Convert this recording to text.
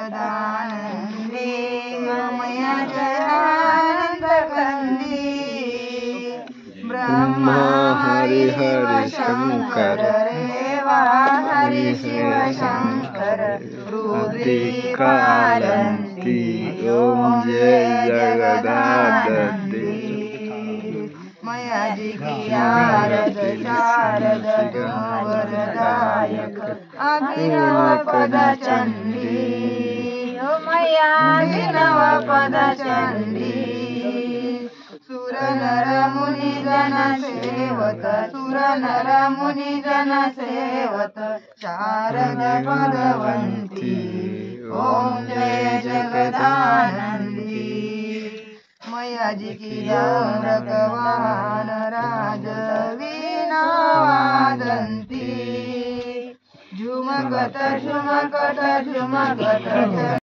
जगदानंदी ममया जयानंदकंदी ब्रह्मा हरि हरि शंकर रेवा हरि शिव शंकर रुद्रिकालंती ओम जय जगदानंदी मया जी की आरत शारद वरदायक अभिनव पद चंडी मया अभिनव पद चंडी सुर नर मुनि जन सेवत सुर नर मुनि जन सेवत शारद भगवंती ओम जय जगदानंदी मया जी की रकवान राज वीणा वादंती झुमकत झुमकत झुमकत